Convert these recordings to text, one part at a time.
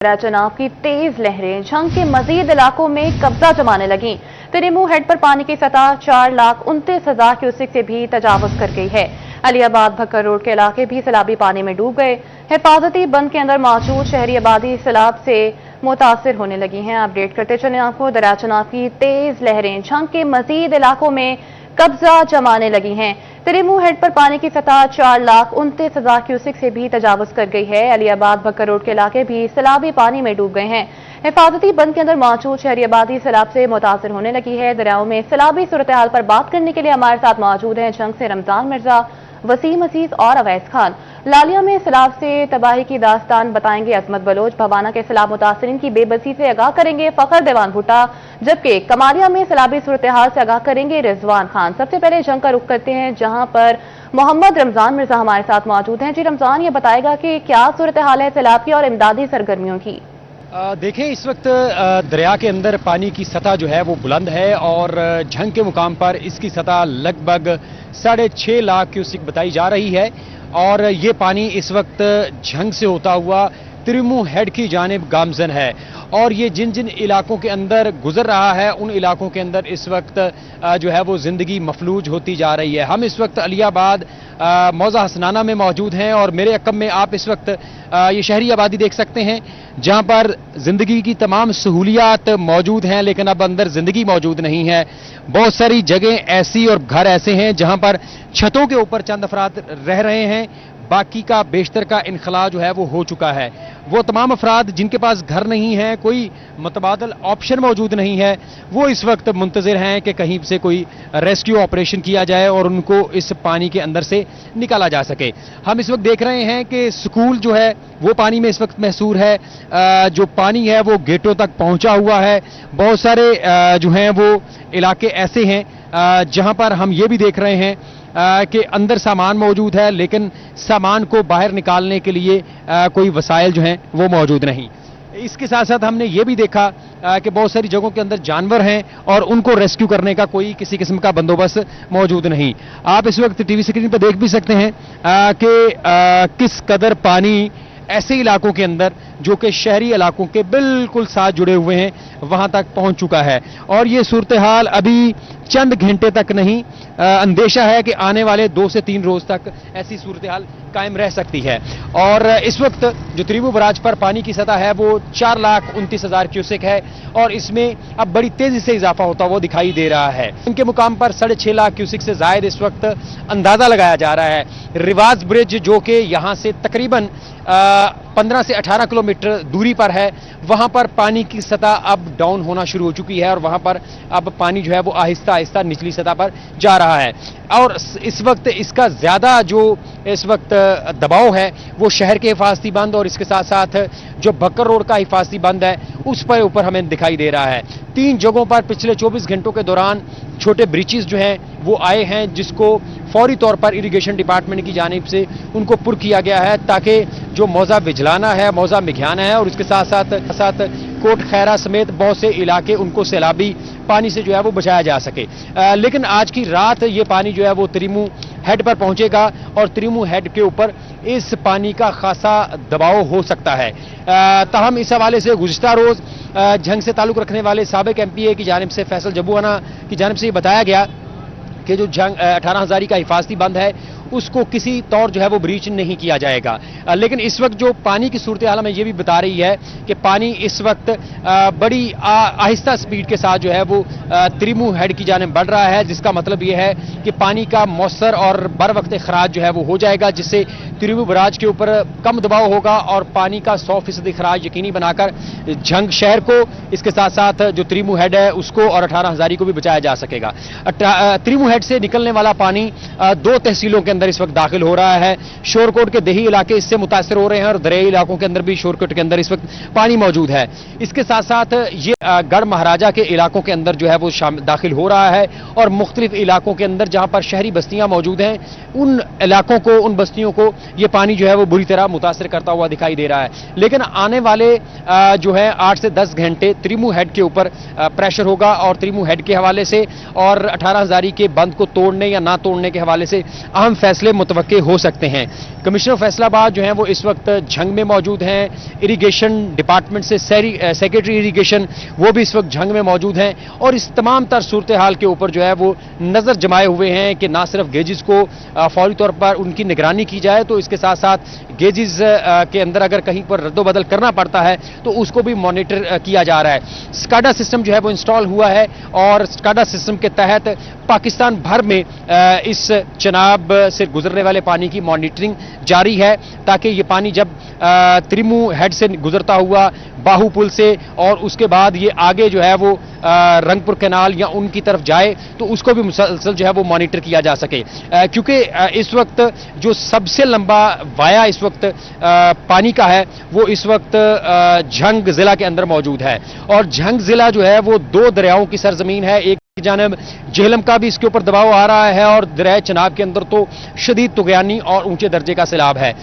चनाव की तेज लहरें झंग के मजीद इलाकों में कब्जा जमाने लगी। तिरिमू हेड पर पानी की सतह 4,29,000 क्यूसिक से भी तजावुज कर गई है। अलीबाद भक्कर रोड के इलाके भी सैलाबी पानी में डूब गए। हिफाजती बंद के अंदर मौजूद शहरी आबादी सैलाब से मुतासिर होने लगी हैं। अपडेट करते चले आपको, दरिया चनाव की तेज लहरें झंग के मजीद इलाकों में कब्जा जमाने लगी हैं। तिरिमू हेड पर पानी की सतह 4,29,000 क्यूसिक से भी तजावुज कर गई है। अलीबाद भक्कर रोड के इलाके भी सैलाबी पानी में डूब गए हैं। हिफाजती बंद के अंदर मौजूद शहरी आबादी सैलाब से मुतासिर होने लगी है। दरियाओं में सैलाबी सूरत हाल पर बात करने के लिए हमारे साथ मौजूद हैं झंग से रमजान मिर्जा, वसीम अजीज और अवैस खान। लालिया में सैलाब से तबाही की दास्तान बताएंगे अजमत बलोच। भवाना के सैलाब मुतासरीन की बेबसी से आगाह करेंगे फखर देवान भुट्टा, जबकि कमालिया में सैलाबी सूरत हाल से आगाह करेंगे रिजवान खान। सबसे पहले झंग का रुख करते हैं जहां पर मोहम्मद रमजान मिर्जा हमारे साथ मौजूद हैं। जी रमजान, ये बताएगा कि क्या सूरत हाल है सैलाब की और इमदादी सरगर्मियों की? देखें, इस वक्त दरिया के अंदर पानी की सतह जो है वो बुलंद है और झंग के मुकाम पर इसकी सतह लगभग 6.5 लाख क्यूसिक बताई जा रही है। और ये पानी इस वक्त झंग से होता हुआ तिरिमू हेड की जानिब गामजन है और ये जिन जिन इलाकों के अंदर गुजर रहा है उन इलाकों के अंदर इस वक्त जो है वो जिंदगी मफलूज होती जा रही है। हम इस वक्त अलियाबाद मौजा हसनाना में मौजूद हैं और मेरे अकब में आप इस वक्त ये शहरी आबादी देख सकते हैं जहां पर जिंदगी की तमाम सहूलियात मौजूद हैं, लेकिन अब अंदर जिंदगी मौजूद नहीं है। बहुत सारी जगह ऐसी और घर ऐसे हैं जहां पर छतों के ऊपर चंद अफराद रह रहे हैं, बाकी का बेशतर का इनखला जो है वो हो चुका है। वो तमाम अफराद जिनके पास घर नहीं है, कोई मुतबादल ऑप्शन मौजूद नहीं है, वो इस वक्त मुंतजिर हैं कि कहीं से कोई रेस्क्यू ऑपरेशन किया जाए और उनको इस पानी के अंदर से निकाला जा सके। हम इस वक्त देख रहे हैं कि स्कूल जो है वो पानी में इस वक्त महसूर है। जो पानी है वो गेटों तक पहुंचा हुआ है। बहुत सारे जो हैं वो इलाके ऐसे हैं जहां पर हम ये भी देख रहे हैं कि अंदर सामान मौजूद है, लेकिन सामान को बाहर निकालने के लिए कोई वसाइल जो हैं वो मौजूद नहीं। इसके साथ साथ हमने ये भी देखा कि बहुत सारी जगहों के अंदर जानवर हैं और उनको रेस्क्यू करने का कोई किसी किस्म का बंदोबस्त मौजूद नहीं। आप इस वक्त टीवी स्क्रीन पर देख भी सकते हैं कि किस कदर पानी ऐसे इलाकों के अंदर जो कि शहरी इलाकों के बिल्कुल साथ जुड़े हुए हैं वहां तक पहुंच चुका है। और ये सूरत हाल अभी चंद घंटे तक नहीं, अंदेशा है कि आने वाले 2 से 3 रोज तक ऐसी सूरत हाल कायम रह सकती है। और इस वक्त जो तिरिमू बराज पर पानी की सतह है वो 4,29,000 क्यूसेक है और इसमें अब बड़ी तेजी से इजाफा होता हुआ दिखाई दे रहा है। इनके मुकाम पर 6.5 लाख क्यूसेक से जायद इस वक्त अंदाजा लगाया जा रहा है। रिवाज ब्रिज जो कि यहाँ से तकरीबन 15 से 18 किलोमीटर दूरी पर है, वहां पर पानी की सतह अब डाउन होना शुरू हो चुकी है और वहां पर अब पानी जो है वो आहिस्ता आहिस्ता निचली सतह पर जा रहा है। और इस वक्त इसका ज्यादा जो इस वक्त दबाव है वो शहर के हिफाजती बंद और इसके साथ साथ जो भक्कर रोड का हिफाजती बंद है उस पर ऊपर हमें दिखाई दे रहा है। 3 जगहों पर पिछले 24 घंटों के दौरान छोटे ब्रीचेस जो हैं वो आए हैं, जिसको फौरी तौर पर इरिगेशन डिपार्टमेंट की जानिब से उनको पुर किया गया है ताकि जो मौजा विजलाना है, मौजा मिघाना है और उसके साथ साथ कोट खैरा समेत बहुत से इलाके उनको सैलाबी पानी से जो है वो बचाया जा सके। लेकिन आज की रात ये पानी जो है वो तिरिमू हेड पर पहुंचेगा और तिरिमू हेड के ऊपर इस पानी का खासा दबाव हो सकता है। ताहम इस हवाले से गुज़िश्ता रोज झंग से ताल्लुक रखने वाले साबिक MPA की जानिब से फैसल जबुआना की जानिब से ये बताया गया कि जो झंग 18 हज़ारी का हिफाजती बंद है उसको किसी तौर जो है वो ब्रीच नहीं किया जाएगा। लेकिन इस वक्त जो पानी की सूरत हाल हमें ये भी बता रही है कि पानी इस वक्त बड़ी आहिस्ता स्पीड के साथ जो है वो तिरिमू हेड की जानिब बढ़ रहा है, जिसका मतलब ये है कि पानी का मौसर और बर वक्त खराज जो है वो हो जाएगा, जिससे तिरिमू बराज के ऊपर कम दबाव होगा और पानी का 100% खराज यकीनी बनाकर झंग शहर को, इसके साथ साथ जो तिरिमू हेड है उसको और 18 हज़ारी को भी बचाया जा सकेगा। तिरिमू हेड से निकलने वाला पानी 2 तहसीलों के अंदर इस वक्त दाखिल हो रहा है। शोरकोट के देही इलाके इससे मुतासिर हो रहे हैं और दरियाई इलाकों के अंदर भी शोरकोट के अंदर इस वक्त पानी मौजूद है। इसके साथ साथ ये गढ़ महाराजा के इलाकों के अंदर जो है वो दाखिल हो रहा है और मुख्तलिफ इलाकों के अंदर जहां पर शहरी बस्तियां मौजूद हैं उन इलाकों को, उन बस्तियों को ये पानी जो है वो बुरी तरह मुतासिर करता हुआ दिखाई दे रहा है। लेकिन आने वाले जो है 8 से 10 घंटे तिरिमू हेड के ऊपर प्रेशर होगा और तिरिमू हेड के हवाले से और 18 हज़ारी के बंद को तोड़ने या ना तोड़ने के हवाले से अहम फैसले मुतवक्के हो सकते हैं। कमिश्नर फैसलाबाद जो हैं वो इस वक्त झंग में मौजूद हैं। इरिगेशन डिपार्टमेंट से सेक्रेटरी इरिगेशन वो भी इस वक्त झंग में मौजूद हैं और इस तमाम तर सूरत हाल के ऊपर जो है वो नज़र जमाए हुए हैं कि ना सिर्फ गेजेस को फौरी तौर पर उनकी निगरानी की जाए, तो इसके साथ साथ गेजेस के अंदर अगर कहीं पर रद्दोबदल करना पड़ता है तो उसको भी मॉनिटर किया जा रहा है। स्काडा सिस्टम जो है वो इंस्टॉल हुआ है और स्काडा सिस्टम के तहत पाकिस्तान भर में इस चनाब से गुजरने वाले पानी की मॉनिटरिंग जारी है, ताकि ये पानी जब त्रिमू हेड से गुजरता हुआ बाहू पुल से और उसके बाद ये आगे जो है वो रंगपुर कैनाल या उनकी तरफ जाए तो उसको भी मुसलसल जो है वो मॉनिटर किया जा सके, क्योंकि इस वक्त जो सबसे लंबा वाया इस वक्त पानी का है वो इस वक्त झंग जिला के अंदर मौजूद है। और झंग जिला जो है वो दो दरियाओं की सरजमीन है। एक जानब झेलम का भी इसके ऊपर दबाव आ रहा है और दरिया चनाब के अंदर तो शदीद तुगयानी और ऊंचे दर्जे का सैलाब है।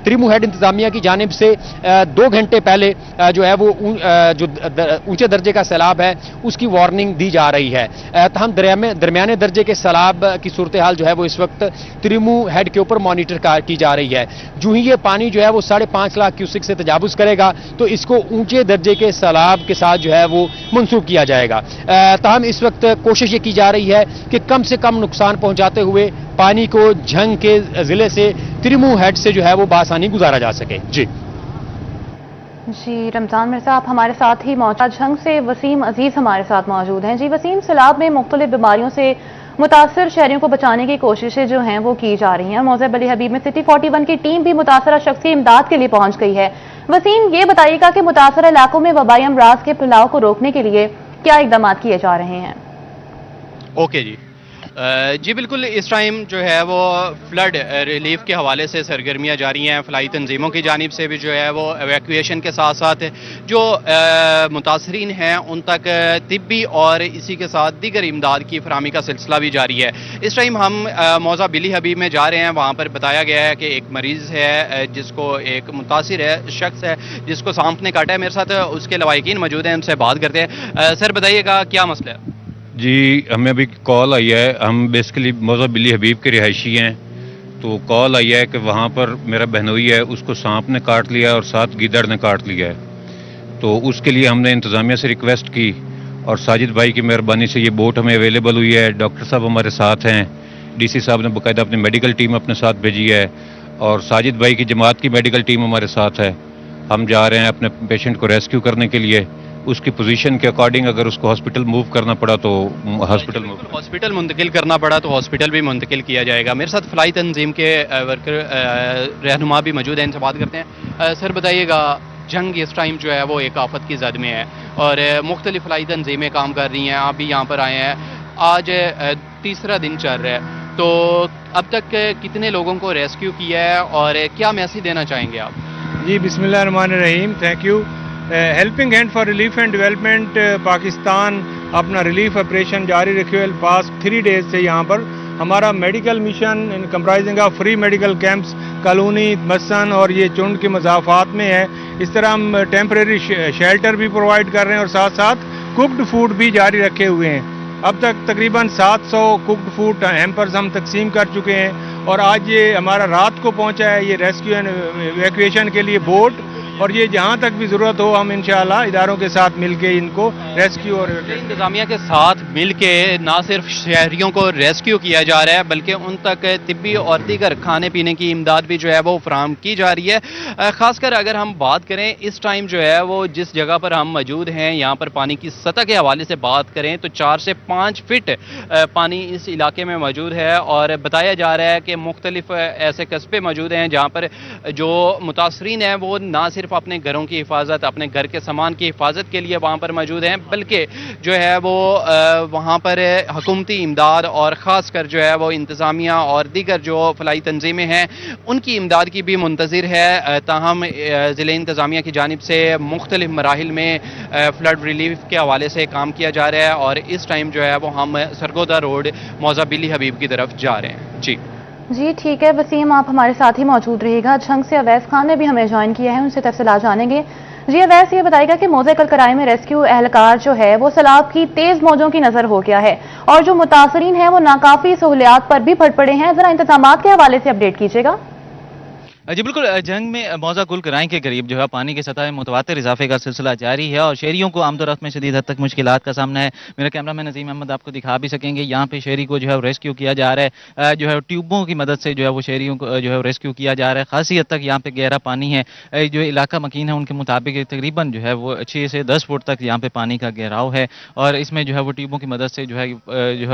त्रिमू हेड इंतजामिया की जानिब से 2 घंटे पहले जो है वो जो ऊंचे दर्जे का सैलाब है उसकी वार्निंग दी जा रही है। तहम दरमियाने दर्जे के सैलाब की सूरत हाल जो है वो इस वक्त त्रिमू हेड के ऊपर मॉनिटर की जा रही है। जो ही ये पानी जो है वो 5.5 लाख क्यूसिक से तजावुज करेगा तो इसको ऊंचे दर्जे के सैलाब के साथ जो है वो मंसूब किया जाएगा। तहम इस वक्त कोशिश ये की जा रही है कि कम से कम नुकसान पहुंचाते हुए पानी को झंग के जिले से त्रिमू हेड से जो है वो बासानी गुजारा जा सके। जी रमजान मिर्जा आप हमारे साथ ही मौजूद। झंग से वसीम अजीज हमारे साथ मौजूद हैं। जी वसीम, सैलाब में मुख्तलिफ बीमारियों से मुतासर शहरियों को बचाने की कोशिशें जो हैं वो की जा रही हैं। मौज़ब अली हबीब में सिटी 41 की टीम भी मुतासरा शख्स की इमदाद के लिए पहुंच गई है। वसीम, ये बताइएगा कि मुतासरा इलाकों में वबाई अमराज के फैलाव को रोकने के लिए क्या इकदाम किए जा रहे हैं? ओके जी बिल्कुल, इस टाइम जो है वो फ्लड रिलीफ के हवाले से सरगर्मियाँ जारी हैं। फलाई तंजीमों की जानिब से भी जो है वो एवैक्यूएशन के साथ साथ जो मुतासरीन हैं उन तक तिब्बी और इसी के साथ दीगर इमदाद की फराहमी का सिलसिला भी जारी है। इस टाइम हम मौज़ा बिली हबीब में जा रहे हैं। वहाँ पर बताया गया है कि एक मरीज़ है जिसको एक मुतासिर है शख्स है जिसको सांप ने काटा है। मेरे साथ उसके लवाहिकीन मौजूद हैं, उनसे बात करते हैं। सर बताइएगा क्या मसला है? जी, हमें अभी कॉल आई है। हम बेसिकली मौज़ा बिली हबीब के रिहायशी हैं, तो कॉल आई है कि वहाँ पर मेरा बहनोई है, उसको सांप ने काट लिया और साथ गीदड़ ने काट लिया है। तो उसके लिए हमने इंतज़ामिया से रिक्वेस्ट की और साजिद भाई की मेहरबानी से ये बोट हमें अवेलेबल हुई है। डॉक्टर साहब हमारे साथ हैं, डीसी साहब ने बाकायदा अपनी मेडिकल टीम अपने साथ भेजी है और साजिद भाई की जमात की मेडिकल टीम हमारे साथ है। हम जा रहे हैं अपने पेशेंट को रेस्क्यू करने के लिए। उसकी पोजीशन के अकॉर्डिंग अगर उसको हॉस्पिटल मूव करना पड़ा तो हॉस्पिटल मुंतकिल करना पड़ा तो हॉस्पिटल भी मुंतकिल किया जाएगा। मेरे साथ फलाई तंजीम के वर्कर रहनुमा भी मौजूद हैं, इनसे बात करते हैं। सर बताइएगा, जंग इस टाइम जो है वो एक आफत की जद में है और मुख्तलिफ फलाई तंजीमें काम कर रही हैं। आप भी यहाँ पर आए हैं, आज तीसरा दिन चल रहा है, तो अब तक कितने लोगों को रेस्क्यू किया है और क्या मैसेज देना चाहेंगे आप? जी बिस्मिल्लाहिर्रहमानिर्रहीम, thank you. Helping hand for relief and development Pakistan अपना रिलीफ ऑपरेशन जारी रखे हुए पास्ट 3 डेज से यहाँ पर हमारा medical mission in comprising of free medical camps colony मसन और ये चुंड के मसाफात में है। इस तरह हम टेम्परेरी शेल्टर भी प्रोवाइड कर रहे हैं और साथ साथ कुकड फूड भी जारी रखे हुए हैं। अब तक तकरीबन 700 कुकड फूड हैम्पर्स हम तकसीम कर चुके हैं और आज ये हमारा रात को पहुंचा है ये रेस्क्यू एंड इवैक्यूएशन के लिए बोट, और ये जहाँ तक भी ज़रूरत हो हम इंशाअल्लाह इदारों के साथ मिलके इनको रेस्क्यू और इंतजामिया के साथ मिलके ना सिर्फ शहरियों को रेस्क्यू किया जा रहा है बल्कि उन तक तिब्बी और दीगर खाने पीने की इमदाद भी जो है वो फराहम की जा रही है। ख़ासकर अगर हम बात करें इस टाइम जो है वो जिस जगह पर हम मौजूद हैं यहाँ पर पानी की सतह के हवाले से बात करें तो 4 से 5 फीट पानी इस इलाके में मौजूद है और बताया जा रहा है कि मुख्तलिफ ऐसे कस्बे मौजूद हैं जहाँ पर जो मुतासरीन हैं वो ना सिर्फ अपने घरों की हिफाजत, अपने घर के सामान की हिफाजत के लिए वहाँ पर मौजूद हैं बल्कि जो है वो वहाँ पर हुकूमती इमदाद और ख़ास कर जो है वो इंतज़ामिया और दीगर जो फलाई तंजीमें हैं उनकी इमदाद की भी मुंतज़िर है। ताहम ज़िले इंतज़ामिया की जानिब से मुख्तलिफ मराहिल में फ्लड रिलीफ के हवाले से काम किया जा रहा है और इस टाइम जो है वो हम सरगोदा रोड मौज़ा बिली हबीब की तरफ जा रहे हैं। जी ठीक है वसीम, आप हमारे साथ ही मौजूद रहिएगा। झंग से अवैस खान ने भी हमें ज्वाइन किया है, उनसे तफसीलात जानेंगे। जी वैसे ये बताएगा कि मौजे कलकराई में रेस्क्यू एहलकार जो है वो सैलाब की तेज मौजों की नजर हो गया है और जो मुतासरीन हैं वो नाकाफी सहूलियात पर भी भट पड़े हैं। जरा इंतजामात के हवाले से अपडेट कीजिएगा। जी बिल्कुल, जंग में मौजा कुल कराई के करीब जो है पानी की सतह में मुतवातिर इजाफे का सिलसिला जारी है और शहरियों को आमदोरफ्त में शदीद हद तक मुश्किलात का सामना है। मेरा कैमरामैन नजीम अहमद आपको दिखा भी सकेंगे, यहाँ पे शहरी को जो है रेस्क्यू किया जा रहा है, जो है ट्यूबों की मदद से जो है वो शहरियों को जो है रेस्क्यू किया जा रहा है। खासी हद तक यहाँ पे गहरा पानी है, जो इलाका मकीन है उनके मुताबिक तकरीबन जो है वो 6 से 10 फुट तक यहाँ पे पानी का गहराव है और इसमें जो है वो ट्यूबों की मदद से जो है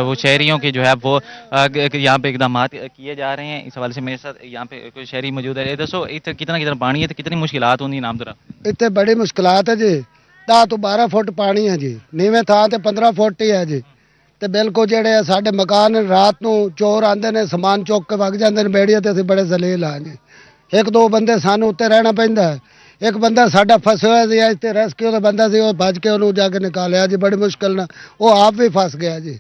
वो शहरियों के जो है वो यहाँ पे इकदाम किए जा रहे हैं। इस हवाले से मेरे साथ यहाँ पे कोई शहरी मौजूद है। दसो कितना पानी है तो कितनी मुश्किलात होंगी नाम दरा? इतने बड़ी मुश्किलात है जी, 10 ਤੋਂ 12 फुट पानी है जी, नीवें थां ते 15 फुट ही है जी। ਤੇ ਬਿਲਕੁਲ ਜਿਹੜੇ ਸਾਡੇ ਮਕਾਨ ਰਾਤ ਨੂੰ ਚੋਰ ਆਂਦੇ ਨੇ ਸਮਾਨ ਚੁੱਕ ਕੇ ਵਗ ਜਾਂਦੇ ਨੇ ਬੇੜੀਆਂ ਤੇ, ਅਸੀਂ ਬੜੇ ਜ਼ਲੀਲ ਆ ਜੀ। ਇੱਕ ਦੋ ਬੰਦੇ ਸਾਨੂੰ ਉੱਤੇ ਰਹਿਣਾ ਪੈਂਦਾ ਹੈ। ਇੱਕ ਬੰਦਾ ਸਾਡਾ ਫਸਿਆ ਹੋਇਆ ਸੀ, ਇੱਥੇ ਰੈਸਕਿਊ ਦਾ ਬੰਦਾ ਸੀ, ਉਹ ਭੱਜ ਕੇ ਉਹਨੂੰ ਜਾ ਕੇ ਨਿਕਾਲਿਆ ਜੀ ਬੜੀ ਮੁਸ਼ਕਲ ਨਾਲ, ਉਹ ਆਪ ਵੀ ਫਸ ਗਿਆ ਜੀ।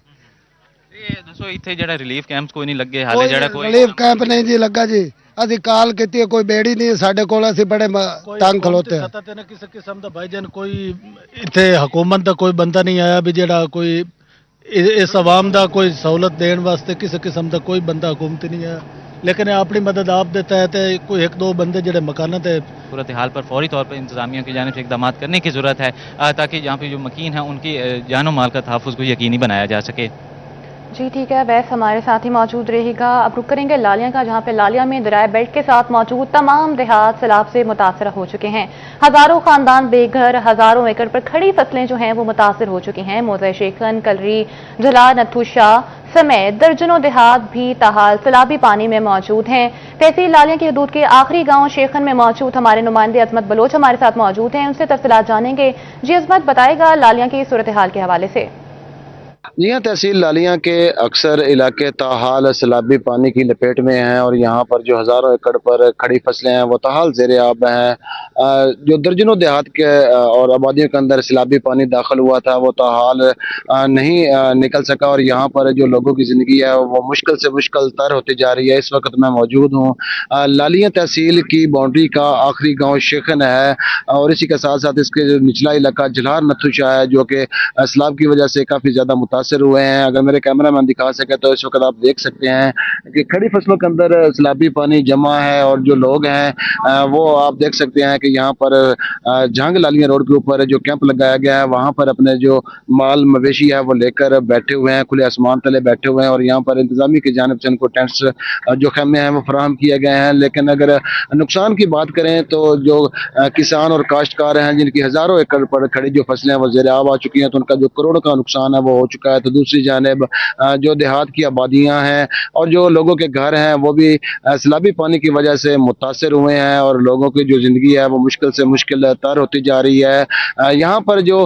ਇਹ ਦੱਸੋ ਇੱਥੇ ਜਿਹੜਾ ਰਿਲੀਫ ਕੈਂਪਸ ਕੋਈ ਨਹੀਂ ਲੱਗੇ ਹਾਲੇ? ਜਿਹੜਾ ਕੋਈ ਰਿਲੀਫ ਕੈਂਪ ਨਹੀਂ ਜੀ ਲੱਗਾ ਜੀ, ਅਸੀਂ ਕਾਲ ਕੀਤੀ ਹੈ, ਕੋਈ ਬੇੜੀ ਨਹੀਂ ਸਾਡੇ ਕੋਲ, ਅਸੀਂ ਬੜੇ ਤੰਗ ਖਲੋਤੇ ਹਾਂ। ਪਤਾ ਨਹੀਂ ਕਿਸੇ ਕਿਸਮ ਦਾ ਭਾਈਜਾਨ ਕੋਈ ਇੱਥੇ ਹਕੂਮਤ ਦਾ ਕੋਈ ਬੰਦਾ ਨਹੀਂ ਆਇਆ ਵੀ ਜਿਹੜਾ ਕੋਈ ਇਸ ਆਵਾਮ ਦਾ ਕੋਈ ਸਹੂਲਤ ਦੇਣ ਵਾਸਤੇ, ਕਿਸੇ ਕਿਸਮ ਦਾ ਕੋਈ ਬੰਦਾ ਹਕੂਮਤ ਨਹੀਂ ਆਇਆ, लेकिन अपनी मदद आप देता है तो कोई एक दो बंदे जड़े मकान थे। सूरत हाल पर फौरी तौर पर इंतजामिया की जानिब से इकदाम करने की ज़रूरत है ताकि यहाँ पे जो मकीन है उनकी जान माल का तहफ़्फ़ुज़ को यकीनी बनाया जा सके। जी ठीक है, वैस हमारे साथ ही मौजूद रहेगा। अब रुक करेंगे लालिया का, जहाँ पे लालिया में दरिया बेल्ट के साथ मौजूद तमाम देहात सैलाब से मुतासर हो चुके हैं। हज़ारों खानदान बेघर, हज़ारों एकड़ पर खड़ी फसलें जो हैं वो मुतासर हो चुकी हैं। मौज़ा शेखन, कलरी, जला, नथू शाह समेत दर्जनों देहात भी ताहाल सैलाबी पानी में मौजूद हैं। तहसील लालिया की हदूद के आखिरी गांव शेखन में मौजूद हमारे नुमाइंदे अजमत बलोच हमारे साथ मौजूद हैं, उनसे तफसीलात जानेंगे। जी अजमत, बताएगा लालिया की सूरत हाल के हवाले से। जी हाँ, तहसील लालिया के अक्सर इलाके ताहाल सैलाबी पानी की लपेट में हैं और यहाँ पर जो हज़ारों एकड़ पर खड़ी फसलें हैं वो ताहाल ज़ेरे आब हैं। जो दर्जनों देहात के और आबादियों के अंदर सैलाबी पानी दाखिल हुआ था वो ताहाल नहीं निकल सका और यहाँ पर जो लोगों की ज़िंदगी है वो मुश्किल से मुश्किल तर होती जा रही है। इस वक्त मैं मौजूद हूँ लालिया तहसील की बाउंड्री का आखिरी गाँव शेखन है और इसी के साथ साथ इसके जो निचला इलाका जलार नथू शाह है जो कि सैलाब की वजह से काफ़ी ज़्यादा मुतासर हुए हैं। अगर मेरे कैमरा मैन दिखा सके तो इस वक्त आप देख सकते हैं कि खड़ी फसलों के अंदर सैलाबी पानी जमा है और जो लोग हैं वो आप देख सकते हैं कि यहाँ पर जहांग लालिया रोड के ऊपर जो कैंप लगाया गया है वहाँ पर अपने जो माल मवेशी है वो लेकर बैठे हुए हैं, खुले आसमान तले बैठे हुए हैं और यहाँ पर इंतजामी की जानिब से उनको टेंट्स जो खेमे हैं वो फराहम किए गए हैं। लेकिन अगर नुकसान की बात करें तो जो किसान और काश्तकार हैं जिनकी हज़ारों एकड़ पर खड़ी जो फसलें हैं वो ज़ेरे आब आ चुकी हैं तो उनका जो करोड़ों का नुकसान है वो हो चुका है। तो दूसरी जानिब जो देहात की आबादियां हैं और जो लोगों के घर हैं वो भी सैलाबी पानी की वजह से मुतासर हुए हैं और लोगों की जो ज़िंदगी है वो मुश्किल से मुश्किल तर होती जा रही है। यहाँ पर जो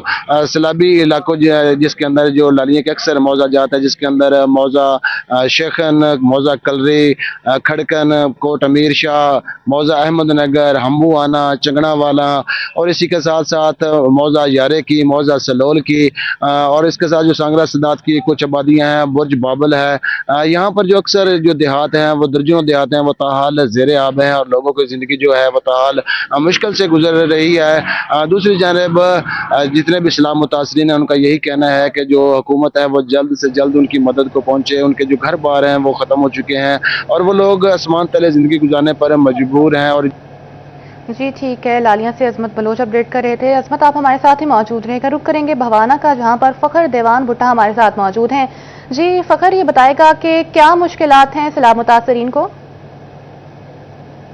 सैलाबी इलाकों जिसके अंदर जो लालिया के अक्सर मौजा जात है जिसके अंदर मौजा शेखन, मौजा कलरी, खड़कन, कोट अमीर शाह, मौजा अहमद नगर, हम्बू आना, चंगना वाला और इसी के साथ साथ मौजा यारे की, मौजा सलोल की और इसके साथ जो सांगरा सदात की कुछ आबादियाँ हैं, बुर्ज बाबल है। यहाँ पर जो अक्सर जो देहात हैं वो दर्जनों देहात हैं वो ताहाल ज़ेरे आब हैं और लोगों की ज़िंदगी जो है वो ताहाल मुश्किल से गुजर रही है। दूसरी जानिब जितने भी सैलाब मुतासरीन हैं उनका यही कहना है कि जो हुकूमत है वो जल्द से जल्द उनकी मदद को पहुँचे। उनके जो घर बार हैं वो ख़त्म हो चुके हैं और वो लोग आसमान तले ज़िंदगी गुजारने पर मजबूर हैं। और जी ठीक है, लालिया से अजमत बलोच अपडेट कर रहे थे। अजमत, आप हमारे साथ ही मौजूद रहेगा। रुक करेंगे भवाना का, जहां पर फ़खर देवान भुट्टा हमारे साथ मौजूद हैं। जी फ़खर, ये बताएगा कि क्या मुश्किलात हैं सैलाब मुतासरीन को?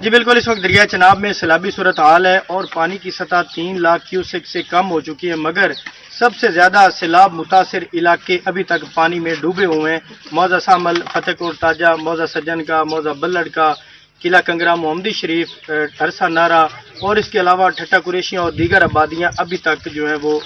जी बिल्कुल, इस वक्त दरिया चनाब में सैलाबी सूरत हाल है और पानी की सतह 3 लाख क्यूसेक से कम हो चुकी है, मगर सबसे ज़्यादा सैलाब मुतासर इलाके अभी तक पानी में डूबे हुए हैं। मौजा शामल, फतेहपुर ताजा, मौजा सज्जन का, मौजा बल्लड़ का, किला कंगरा, मोहम्मदी शरीफ, अरसा नारा और इसके अलावा ठट्टा कुरैशियाँ और दीगर आबादियाँ अभी तक जो है वो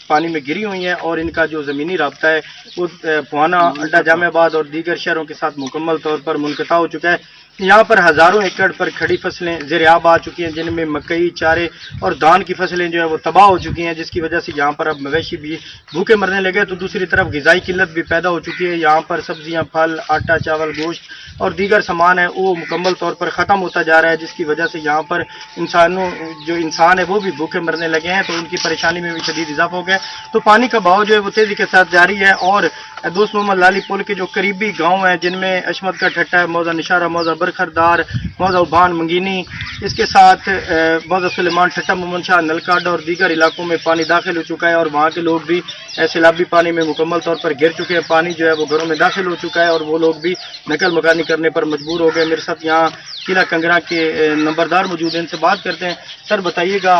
पानी में गिरी हुई हैं और इनका जो ज़मीनी रब्ता है वो पुहाना, अड्डा जामेबाद और दीगर शहरों के साथ मुकम्मल तौर पर मुनक़ता हो चुका है। यहाँ पर हजारों एकड़ पर खड़ी फसलें ज़ेर-ए-आब आ चुकी हैं, जिनमें मकई, चारे और धान की फसलें जो है वो तबाह हो चुकी हैं, जिसकी वजह से यहाँ पर अब मवेशी भी भूखे मरने लगे। तो दूसरी तरफ ग़िज़ाई किल्लत भी पैदा हो चुकी है। यहाँ पर सब्जियाँ, फल, आटा, चावल, गोश्त और दीगर सामान है वो मुकम्मल तौर पर ख़त्म होता जा रहा है, जिसकी वजह से यहाँ पर इंसान है वो भी भूखे मरने लगे हैं। तो उनकी परेशानी में भी शदीद इजाफा हो गया। तो पानी का बहाव जो है वो तेज़ी के साथ जारी है और दोस्त मोहम्मद लाली पुल के जो करीबी गाँव हैं, जिनमें अशमत का ठट्टा, मौजा निशारा, मौजा बरखरदार, मौजा उबान मंगीनी, इसके साथ मौजा सुलेमान ठट्टा, मोहम्मद शाह, नलकाडा और दीगर इलाकों में पानी दाखिल हो चुका है और वहाँ के लोग भी सैलाबी पानी में मुकम्मल तौर पर गिर चुके हैं। पानी जो है वो घरों में दाखिल हो चुका है और वो लोग भी नकल मकानी करने पर मजबूर हो गए। मेरे साथ यहाँ किला कंगरा के नंबरदार मौजूद हैं, इनसे बात करते हैं। सर बताइएगा,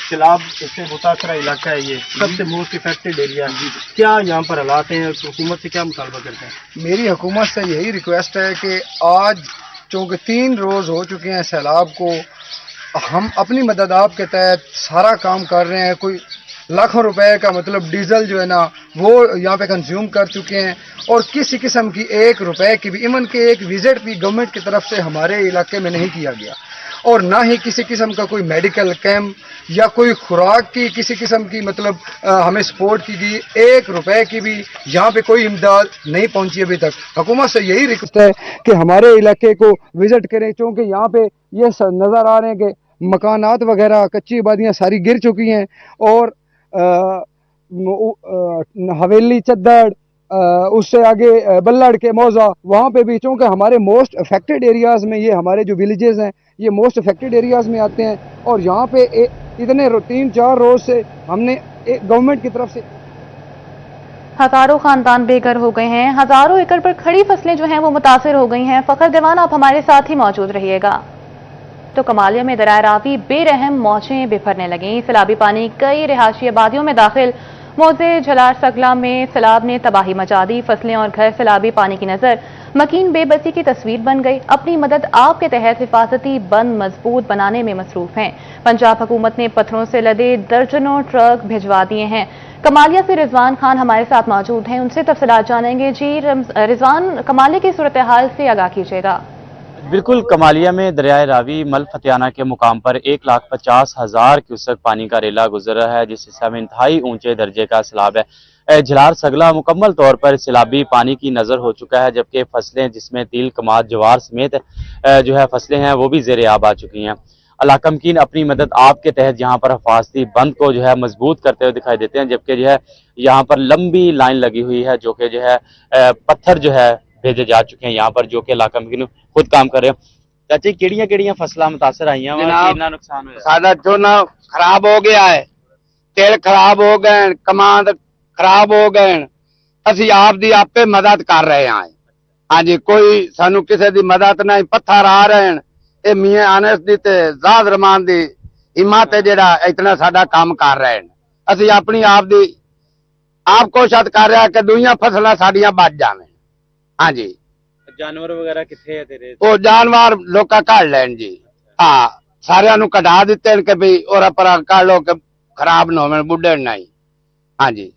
सैलाब इससे मुतासरा इलाका है, ये सबसे मोस्ट इफेक्टेड एरिया, क्या यहाँ पर हालात हैं, हुकूमत से क्या मुतालबा करते हैं? मेरी हुकूमत से यही रिक्वेस्ट है कि आज चूँकि 3 रोज़ हो चुके हैं सैलाब को, हम अपनी मदद आपके तहत सारा काम कर रहे हैं। कोई लाखों रुपए का मतलब डीजल जो है ना वो यहाँ पे कंज्यूम कर चुके हैं और किसी किस्म की 1 रुपए की भी, इवन के एक विजिट भी गवर्नमेंट की तरफ से हमारे इलाके में नहीं किया गया और ना ही किसी किस्म का कोई मेडिकल कैंप या कोई खुराक की किसी किस्म की मतलब हमें सपोर्ट की गई। 1 रुपए की भी यहाँ पे कोई इमदाद नहीं पहुंची अभी तक। हुकूमत से यही रिक्वेस्ट है कि हमारे इलाके को विजिट करें, क्योंकि यहाँ पे ये नज़र आ रहे हैं कि मकानात वगैरह, कच्ची आबादियाँ सारी गिर चुकी हैं और हवेली, चद्दड़, उससे आगे बल्लड़ के मौजा, वहाँ पे भी, चूँकि हमारे मोस्ट अफेक्टेड एरियाज़ में ये हमारे जो विलेजेस हैं ये मोस्ट अफेक्टेड एरियाज़ में आते हैं और यहाँ पे इतने 3-4 रोज से हमने गवर्नमेंट की तरफ से हजारों खानदान बेघर हो गए हैं, हजारों एकड़ पर खड़ी फसलें जो हैं वो मुतासिर हो गई हैं। फखर दीवान आप हमारे साथ ही मौजूद रहिएगा। तो कमालिया में दरिया रावी बेरहम मौजें बिफरने लगीं। सैलाबी पानी कई रिहायशी आबादियों में दाखिल। मौजे झलार सगला में सैलाब ने तबाही मचा दी। फसलें और घर सैलाबी पानी की नजर मकीन बेबसी की तस्वीर बन गई। अपनी मदद आपके तहत हिफाजती बंद मजबूत बनाने में मसरूफ हैं। पंजाब हुकूमत ने पत्थरों से लदे दर्जनों ट्रक भिजवा दिए हैं। कमालिया से रिजवान खान हमारे साथ मौजूद हैं, उनसे तफसीलात जानेंगे। जी रिजवान, कमालिया की सूरत हाल से आगाह कीजिएगा। बिल्कुल, कमालिया में दरियाए रावी मल फतियाना के मुकाम पर 1,50,000 क्यूसेक पानी का रेला गुजर रहा है, जिस हिस्से में इंतहाई ऊंचे दर्जे का सैलाब है। झलार सगला मुकम्मल तौर पर सैलाबी पानी की नजर हो चुका है, जबकि फसलें जिसमें तिल, कमाद, जवार समेत जो है फसलें हैं वो भी ज़ेर-ए-आब आ चुकी हैं। अलाकमकीन अपनी मदद आपके तहत यहाँ पर हिफाजती बंद को जो है मजबूत करते हुए दिखाई देते हैं, जबकि जो है यहाँ पर लंबी लाइन लगी हुई है, जो कि जो है पत्थर जो है भेजे जा चुके हैं यहाँ पर, जो कि अलाकमकीन खुद काम कर रहे हैं। चाची, किहड़ियां फसलां मुतासर आईयां वा, कितना नुकसान होया? साडा झोना खराब हो गया है, तिल खराब हो गए, कमाद खराब हो गए। असी आप दी आपे मदद कर रहे हैं। हाँ जी, कोई सानू किसी दी मदद नहीं। पत्थर आ रहे हैं, ये मियां आनस दी ते ज़ाद रहमान दी हिम्मत है जेड़ा इतना साडा काम कर रहे हैं। असी अपनी आप दी आप कोशिश कर रहे हैं कि दुनिया फसलां साडियां बच जावें। हाँ जी, जानवर वगैरह किथे है तेरे? वो जानवर लोग कढ़ लैन जी। हाँ, सारिਆਂ ਨੂੰ कढ़ा दिते हैं कि भाई और पर कढ़ लो कि खराब ना होवे, बुढ़े नहीं। हाँ जी,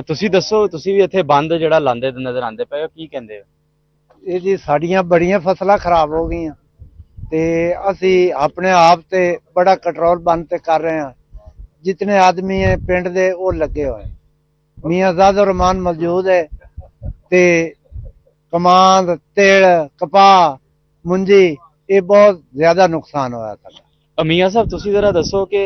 ਤੁਸੀਂ ਦੱਸੋ, ਤੁਸੀਂ ਵੀ ਇੱਥੇ ਬੰਦ ਜਿਹੜਾ ਲਾਉਂਦੇ ਨਜ਼ਰ ਆਉਂਦੇ ਪਏ ਹੋ, ਕੀ ਕਹਿੰਦੇ ਹੋ? ਇਹ ਜੀ ਸਾਡੀਆਂ ਬੜੀਆਂ ਫਸਲਾਂ ਖਰਾਬ ਹੋ ਗਈਆਂ ਤੇ ਅਸੀਂ ਆਪਣੇ ਆਪ ਤੇ ਬੜਾ ਕੰਟਰੋਲ ਬੰਦ ਤੇ ਕਰ ਰਹੇ ਹਾਂ। ਜਿਤਨੇ ਆਦਮੀ ਹੈ ਪਿੰਡ ਦੇ ਉਹ ਲੱਗੇ ਹੋਏ। ਮੀਆਂ ਜ਼ਾਦ ਰਹਿਮਾਨ ਮੌਜੂਦ ਹੈ ਤੇ कमांद, तिल, कपाह, मुंजी, ये बहुत ज्यादा नुकसान होया था। ਮੀਆਂ ਸਾਹਿਬ, ਤੁਸੀਂ ਜ਼ਰਾ ਦੱਸੋ ਕਿ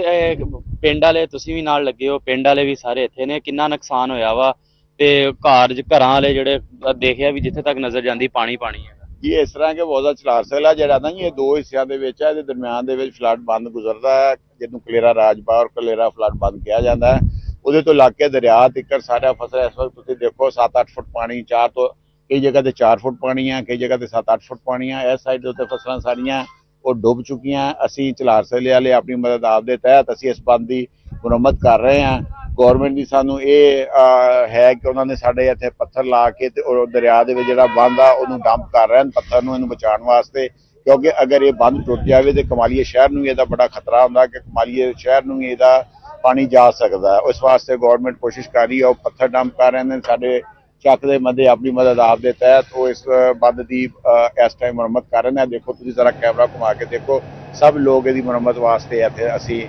ਪਿੰਡ ਵਾਲੇ, ਤੁਸੀਂ ਵੀ ਨਾਲ ਲੱਗੇ ਹੋ, ਪਿੰਡ ਵਾਲੇ ਵੀ ਸਾਰੇ ਇੱਥੇ ਨੇ, ਕਿੰਨਾ ਨੁਕਸਾਨ ਹੋਇਆ ਵਾ ਤੇ ਘਰਾਂ ਵਾਲੇ ਜਿਹੜੇ ਦੇਖਿਆ ਵੀ ਜਿੱਥੇ ਤੱਕ ਨਜ਼ਰ ਜਾਂਦੀ ਪਾਣੀ ਪਾਣੀ ਹੈਗਾ। ਇਹ ਇਸ ਤਰ੍ਹਾਂ ਕਿ ਮੌਜਾ ਝਲਾਰ ਸਗਲਾ ਜਿਹੜਾ ਨਾ ਇਹ 2 ਹਿੱਸਿਆਂ ਦੇ ਵਿੱਚ ਹੈ। ਇਹਦੇ ਦਰਮਿਆਨ ਦੇ ਵਿੱਚ ਫਲੱਡ ਬੰਦ ਗੁਜ਼ਰਦਾ ਹੈ, ਜਿਹਨੂੰ ਕਲੇਰਾ ਰਾਜਪਾ ਔਰ ਕਲੇਰਾ ਫਲੱਡ ਬੰਦ ਕਿਹਾ ਜਾਂਦਾ ਹੈ। ਉਹਦੇ ਤੋਂ ਲੱਗ ਕੇ ਦਰਿਆ ਤੱਕ ਸਾਰਾ ਫਸਲ ਇਸ ਵਕਤ ਤੁਸੀਂ ਦੇਖੋ 7-8 ਫੁੱਟ ਪਾਣੀ, 4 ਤੋਂ कई जगह ते 4 फुट पानी है, कई जगह ते 7-8 फुट पानी है। इस साइड उत्ते फसलां सारियां वो डुब चुकी हैं। असी झलार सगले वाले अपनी मदद आप दे तहत असी इस बंद की मुरम्मत कर रहे हैं। गौरमेंट की सानू ये है कि उन्होंने साडे इत्थे पत्थर ला के ते दरिया दे विच जिहड़ा बंद आ उहनूं डंप कर रहे हैं पत्थर नूं, इहनूं बचाउण वास्ते, क्योंकि अगर ये बंद टुट जाए तो कमालीए शहर नूं इहदा बड़ा खतरा हुंदा कि कमालीए शहर नूं इहदा पानी जा सकदा है। उस वास्ते गौरमेंट कोशिश कर रही है, वो पत्थर डंप कर रहे हैं। साडे ਚੱਕ ਦੇ ਬੰਦੇ ਆਪਣੀ ਮਦਦ ਆਪ ਦੇ ਤਹਿਤ ਉਹ ਇਸ ਬੰਦ ਦੀ ਇਸ ਟਾਈਮ ਮੁਰੰਮਤ ਕਰ ਰਹੇ ਨੇ। ਦੇਖੋ ਤੁਸੀਂ ਜ਼ਰਾ ਕੈਮਰਾ ਘੁਮਾ ਕੇ ਦੇਖੋ, ਸਭ ਲੋग ਇਹਦੀ ਮੁਰੰਮਤ ਵਾਸਤੇ ਇੱਥੇ ਅਸੀਂ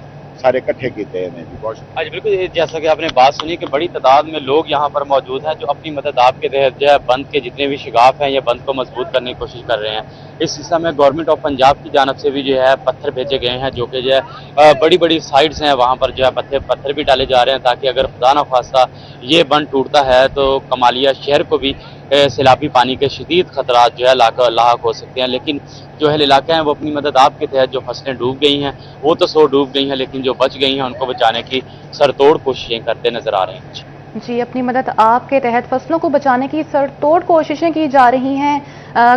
सारे इकट्ठे किए हैं जी। बहुत आज बिल्कुल जैसा कि आपने बात सुनी कि बड़ी तादाद में लोग यहाँ पर मौजूद हैं जो अपनी मदद आपके तहत जो है बंद के जितने भी शिगाफ हैं या बंद को मजबूत करने की कोशिश कर रहे हैं। इस सिलसिले में गवर्नमेंट ऑफ पंजाब की जानब से भी जो है पत्थर भेजे गए हैं, जो कि जो है बड़ी बड़ी साइड्स हैं वहाँ पर जो है पत्थर भी डाले जा रहे हैं, ताकि अगर खुदा न खास्ता ये बंद टूटता है तो कमालिया शहर को भी सैलाबी पानी के शदीद खतरात जो है लाक हो सकते हैं। लेकिन जो है इलाके हैं वो अपनी मदद आपके तहत, जो फसलें डूब गई हैं वो तो 100 डूब गई हैं, लेकिन जो बच गई हैं उनको बचाने की सरतोड़ कोशिशें करते नजर आ रहे हैं। जी, अपनी मदद आपके तहत फसलों को बचाने की सरतोड़ कोशिशें की जा रही हैं।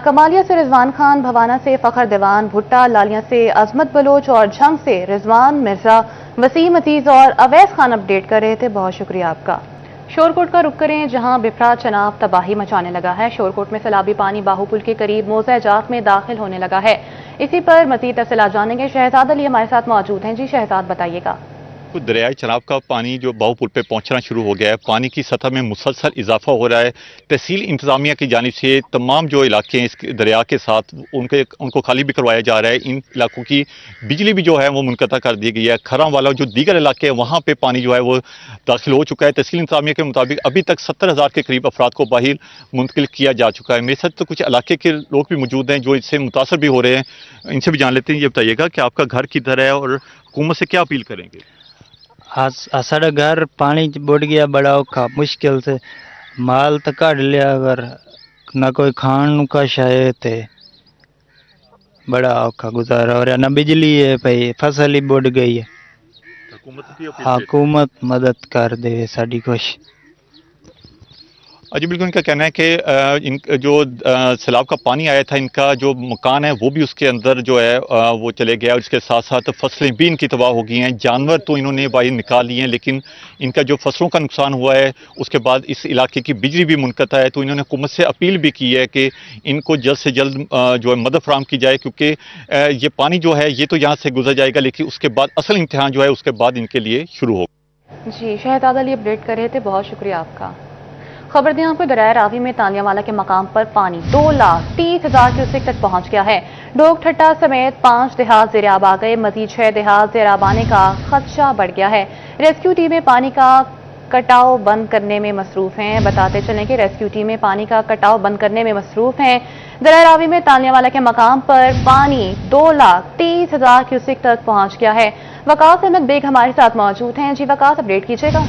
कमालिया से रिजवान खान, भवाना से फखर दीवान, भुट्टा, लालिया से अजमत बलोच और झंग से रिजवान मिर्जा, वसीम अजीज और अवैस खान अपडेट कर रहे थे। बहुत शुक्रिया आपका। शोरकोट का रुख करें, जहां बिफरा चनाब तबाही मचाने लगा है। शोरकोट में सैलाबी पानी बाहुपुल के करीब मोज़ा जात में दाखिल होने लगा है। इसी पर मज़ीद तफसीलात जानेंगे। शहजाद अली हमारे साथ मौजूद हैं। जी शहजाद, बताइएगा। दरियाई चनाब का पानी जो बाहुपुल पे पहुंचना शुरू हो गया है, पानी की सतह में मुसलसल इजाफा हो रहा है। तहसील इंतजामिया की जानिब से तमाम जो इलाके हैं इस दरिया के साथ उनको खाली भी करवाया जा रहा है। इन इलाकों की बिजली भी जो है वो मुनक़ता कर दी गई है। खराम वाला जो दीगर इलाके हैं वहाँ पर पानी जो है वो दाखिल हो चुका है। तहसील इंतजामिया के मुताबिक अभी तक 70,000 के करीब अफराद को बाहर मुंतकिल किया जा चुका है। मेरे साथ तो कुछ इलाके के लोग भी मौजूद हैं जो इससे मुतासर भी हो रहे हैं, इनसे भी जान लेते हैं। ये बताइएगा कि आपका घर किधर है और हुकूमत से क्या अपील करेंगे? साढ़ा घर पानी च बुड़ गया, बड़ा औखा मुश्किल से माल तो कढ़ लिया, अगर ना कोई खान का शायद थे बड़ा औखा गुजारा हो रहा, ना बिजली है भाई, फसल ही बुड़ गई है। हुकूमत मदद कर दे साड़ी कुछ। जी बिल्कुल, इनका कहना है कि इन जो सैलाब का पानी आया था, इनका जो मकान है वो भी उसके अंदर जो है वो चले गया और इसके साथ साथ फसलें भी इनकी तबाह हो गई हैं। जानवर तो इन्होंने बाहर निकाल लिए हैं, लेकिन इनका जो फसलों का नुकसान हुआ है उसके बाद इस इलाके की बिजली भी मुनक़ता है। तो इन्होंने हुकूमत से अपील भी की है कि इनको जल्द से जल्द जो है मदद फराहम की जाए, क्योंकि ये पानी जो है ये तो यहाँ से गुजर जाएगा, लेकिन उसके बाद असल इम्तिहान जो है उसके बाद इनके लिए शुरू होगा। जी शहजाद अली अपडेट कर रहे थे, बहुत शुक्रिया आपका। खबर दें आपको, दरिया रावी में तालियावाला के मकाम पर पानी 2,30,000 क्यूसेक तक पहुंच गया है। डोग ठट्टा समेत 5 देहात ज़ेर-ए-आब आ गए। मजीद 6 देहात ज़ेर-ए-आब आने का खदशा बढ़ गया है। रेस्क्यू टीमें पानी का कटाव बंद करने में मसरूफ हैं। बताते चलें कि रेस्क्यू टीमें पानी का कटाव बंद करने में मसरूफ हैं। दरिया रावी में तालियावाला के मकाम पर पानी 2,30,000 क्यूसेक तक पहुंच गया है। वकास अहमद बेग हमारे साथ मौजूद हैं। जी वकास, अपडेट कीजिएगा।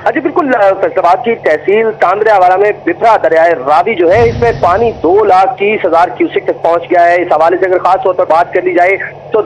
जी बिल्कुल, फैसलाबाद की तहसील तांदरियावाला में बिफरा दरियाए रावी जो है इसमें पानी 2,30,000 क्यूसेक तक पहुंच गया है। इस हवाले से अगर खास तौर पर बात कर ली जाए तो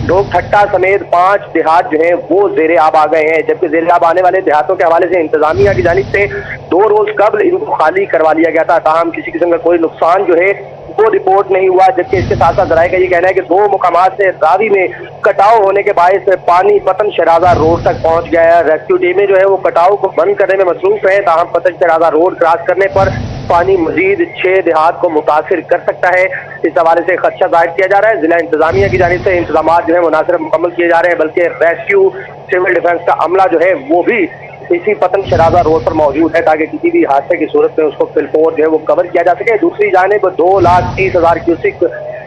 ढोक ठट्टा समेत 5 देहात जो हैं वो ज़ेर-ए-आब आ गए हैं, जबकि ज़ेर-ए-आब आने वाले देहातों के हवाले से इंतजामिया की जानिब से 2 रोज कबल इनको खाली करवा लिया गया था। ताहम किसी किस्म का कोई नुकसान जो है वो रिपोर्ट नहीं हुआ, जबकि इसके साथ साथ जराये का ये कहना है कि 2 मुकामात से रावी में कटाव होने के बायस पानी पतन शराजा रोड तक पहुंच गया है। रेस्क्यू टीमें जो है वो कटाव को बंद करने में मसरूफ है। ताहम पतन शराजा रोड क्रॉस करने पर पानी मजीद 6 देहात को मुतासिर कर सकता है। इस हवाले से खदशा जाहिर किया जा रहा है। जिला इंतजामिया की जानिब से इंतजाम जो है मुनासिब मुकम्मल किए जा रहे हैं, बल्कि रेस्क्यू सिविल डिफेंस का अमला जो है वो भी इसी पतन शराजा रोड पर मौजूद है, ताकि किसी भी हादसे की सूरत में उसको फिलफोर जो है वो कवर किया जा सके। दूसरी जानिब 2,30,000 क्यूसेक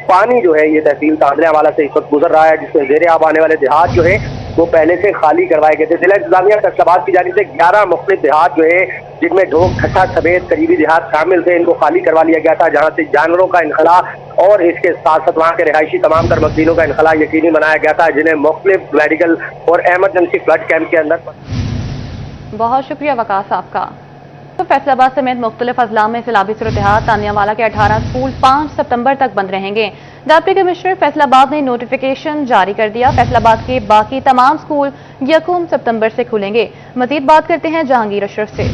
पानी जो है ये तहसील तांदरियावाला से इस वक्त गुजर रहा है, जिसमें ज़ेर-ए-आब आने वाले देहात जो है वो पहले से खाली करवाए गए थे। जिला इंतजामिया फैसलाबाद की जानिब से 11 मुख्तलिफ देहात जो है जिनमें ढोक ठट्टा समेत करीबी देहात शामिल थे, इनको खाली करवा लिया गया था, जहाँ से जानवरों का इनखला और इसके साथ साथ वहाँ के रिहायशी तमाम तर मकीनों का इनखला यकीनी बनाया गया था, जिन्हें मुख्तलिफ मेडिकल और एमरजेंसी फ्लड कैंप के अंदर। बहुत शुक्रिया वकास आपका। तो फैसलाबाद समेत मुख्तलिफ अजला में सैलाबी सूरत-ए-हाल, तानियावाला के 18 स्कूल 5 सितंबर तक बंद रहेंगे। डिप्टी कमिश्नर फैसलाबाद ने नोटिफिकेशन जारी कर दिया। फैसलाबाद के बाकी तमाम स्कूल 1 सितंबर से खुलेंगे। मजीद बात करते हैं जहांगीर अशरफ से।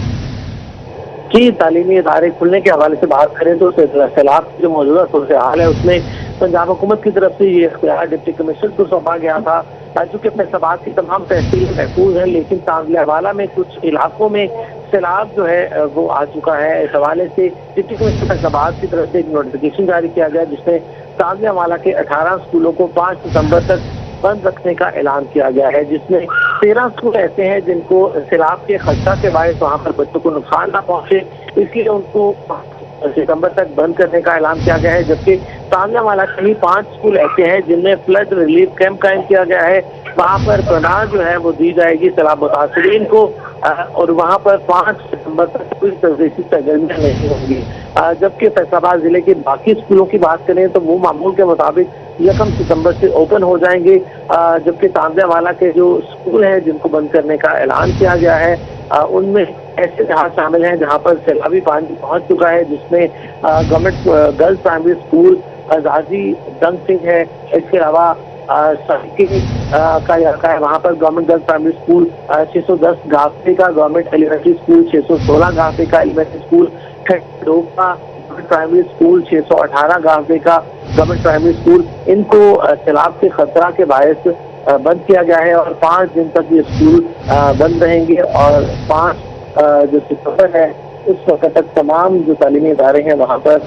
कि तालीमी इदारे खुलने के हवाले से बात करें तो सैलाब की जो मौजूदा सूरत-ए-हाल है उसमें पंजाब हुकूमत की तरफ से ये इख्तियार डिप्टी कमिश्नर को सौंपा गया था। चूँकि फैसलाबाद की तमाम तहसीलें महफूज हैं, लेकिन तांदरियावाला में कुछ इलाकों में सैलाब जो है वो आ चुका है। इस हवाले से डिप्टी कमिश्नर फैसलाबाद की तरफ से एक नोटिफिकेशन जारी किया गया, जिसमें तांदरियावाला के 18 स्कूलों को 5 सितंबर तक बंद रखने का ऐलान किया गया है, जिसमें 13 स्कूल ऐसे हैं जिनको सैलाब के खतरा के बायस वहाँ पर बच्चों को नुकसान ना पहुंचे, इसलिए उनको सितंबर तक बंद करने का ऐलान किया गया है। जबकि तांजावाला के ही 5 स्कूल ऐसे हैं जिनमें फ्लड रिलीफ कैंप कायम किया गया है। वहाँ पर पनाह जो है वो दी जाएगी सैलाब मुतासरीन को, और वहाँ पर 5 सितंबर तक कोई तदरीसी सरगर्मियाँ नहीं होंगी। जबकि फैसलाबाद जिले के बाकी स्कूलों की बात करें तो वो मामूल के मुताबिक 1 सितंबर से ओपन हो जाएंगे। जबकि तांजावाला के जो स्कूल हैं जिनको बंद करने का ऐलान किया गया है, उनमें ऐसे जहाँ शामिल हैं जहाँ पर सैलाबी पानी पहुँच चुका है, जिसमें गवर्नमेंट गर्ल्स प्राइमरी स्कूल गाजी दंग सिंह है। इसके अलावा का इलाका है, वहाँ पर गवर्नमेंट गर्ल्स प्राइमरी स्कूल 610 गाफे का, गवर्नमेंट एलिमेंट्री स्कूल 616 गाफे का एलिमेंट्री स्कूल, ठेडोपा गवर्नमेंट प्राइमरी स्कूल 618 गाफे का गवर्नमेंट प्राइमरी स्कूल, इनको सैलाब के खतरा के बायस बंद किया गया है और 5 दिन तक ये स्कूल बंद रहेंगे। और 5 जो सितंबर है उस वक्त तक तमाम जो तालीमी इदारे हैं वहाँ पर